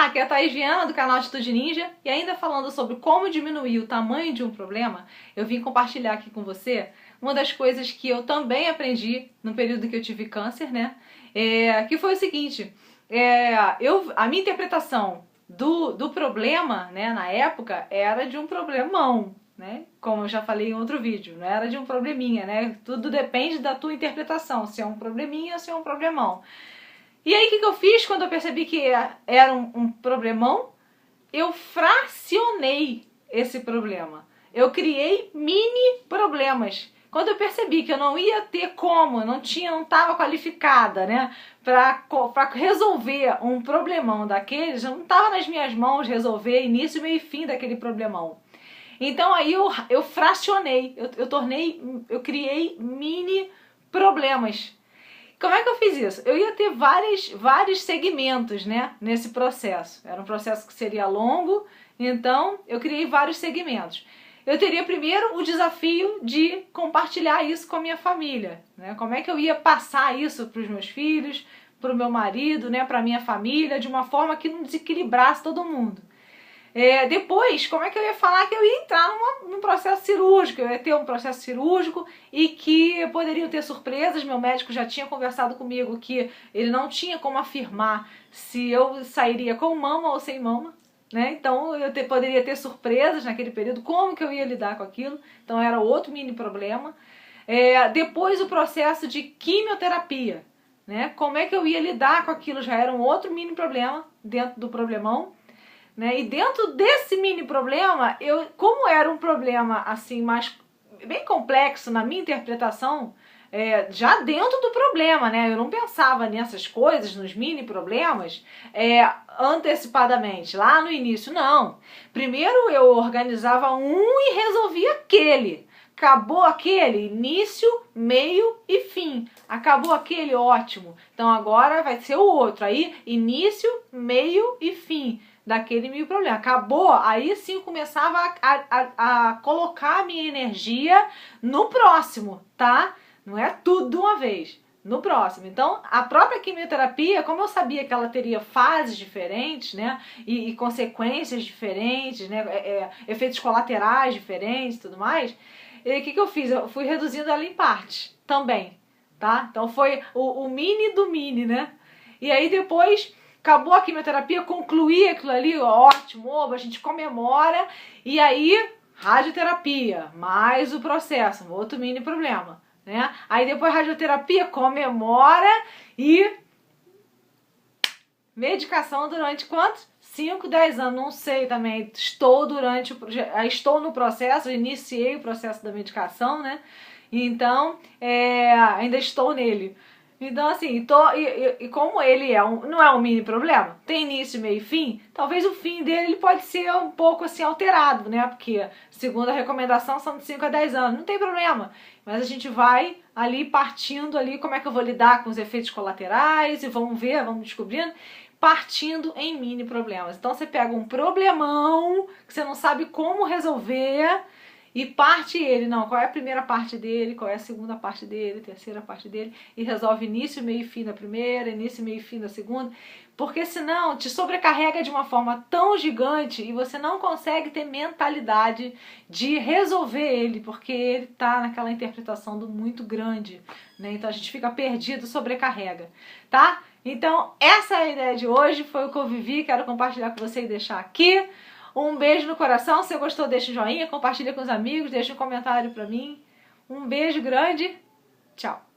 aqui é a Thaís Viana do canal Atitude Ninja e ainda falando sobre como diminuir o tamanho de um problema, eu vim compartilhar aqui com você uma das coisas que eu também aprendi no período que eu tive câncer, né? Que foi o seguinte, a minha interpretação do problema, né, na época, era de um problemão, né? Como eu já falei em outro vídeo, não era de um probleminha, né? Tudo depende da tua interpretação, se é um probleminha ou se é um problemão. E aí, o que eu fiz quando eu percebi que era um problemão? Eu fracionei esse problema. Eu criei mini problemas. Quando eu percebi que eu não ia ter como, não estava qualificada, né, para resolver um problemão daqueles, não estava nas minhas mãos resolver início, meio e fim daquele problemão. Então aí eu fracionei, eu criei mini problemas. Como é que eu fiz isso? Eu ia ter vários segmentos, né, nesse processo. Era um processo que seria longo, então eu criei vários segmentos. Eu teria primeiro o desafio de compartilhar isso com a minha família, né? Como é que eu ia passar isso para os meus filhos, para o meu marido, né, para a minha família, de uma forma que não desequilibrasse todo mundo. Depois, como é que eu ia falar que eu ia entrar num processo cirúrgico, eu ia ter um processo cirúrgico e que poderiam ter surpresas. Meu médico já tinha conversado comigo que ele não tinha como afirmar se eu sairia com mama ou sem mama, né? Então eu poderia ter surpresas naquele período, como que eu ia lidar com aquilo, então era outro mini problema. Depois o processo de quimioterapia, né? Como é que eu ia lidar com aquilo, já era um outro mini problema dentro do problemão. Né? E dentro desse mini problema, como era um problema assim, bem complexo na minha interpretação, já dentro do problema, né? Eu não pensava nessas coisas, nos mini problemas, antecipadamente, lá no início, não. Primeiro eu organizava um e resolvia aquele. Acabou aquele, início, meio e fim. Acabou aquele, ótimo. Então agora vai ser o outro. Aí, início, meio e fim daquele mini problema. Acabou, aí sim eu começava a colocar a minha energia no próximo, tá? Não é tudo de uma vez, no próximo. Então, a própria quimioterapia, como eu sabia que ela teria fases diferentes, né, e consequências diferentes, né, efeitos colaterais diferentes e tudo mais, o que eu fiz? Eu fui reduzindo ela em partes também, tá? Então foi o mini do mini, né? E aí depois acabou a quimioterapia, concluí aquilo ali, ótimo, a gente comemora, e aí radioterapia, mais o processo, um outro mini problema, né? Aí depois radioterapia, comemora e medicação durante quantos? 5, 10 anos, não sei também, estou no processo, iniciei o processo da medicação, né? Então, ainda estou nele. Então, assim, como ele não é um mini problema, tem início, meio e fim, talvez o fim dele ele pode ser um pouco assim alterado, né? Porque, segundo a recomendação, são de 5 a 10 anos, não tem problema. Mas a gente vai ali partindo ali como é que eu vou lidar com os efeitos colaterais e vamos descobrindo, partindo em mini problemas. Então você pega um problemão que você não sabe como resolver e parte ele, não, qual é a primeira parte dele, qual é a segunda parte dele, terceira parte dele, e resolve início, meio e fim da primeira, início, meio e fim da segunda, porque senão te sobrecarrega de uma forma tão gigante e você não consegue ter mentalidade de resolver ele, porque ele tá naquela interpretação do muito grande, né? Então a gente fica perdido, sobrecarrega, tá? Então essa é a ideia de hoje, foi o que eu vivi, quero compartilhar com você e deixar aqui. Um beijo no coração, se você gostou deixa um joinha, compartilha com os amigos, deixa um comentário pra mim. Um beijo grande, tchau!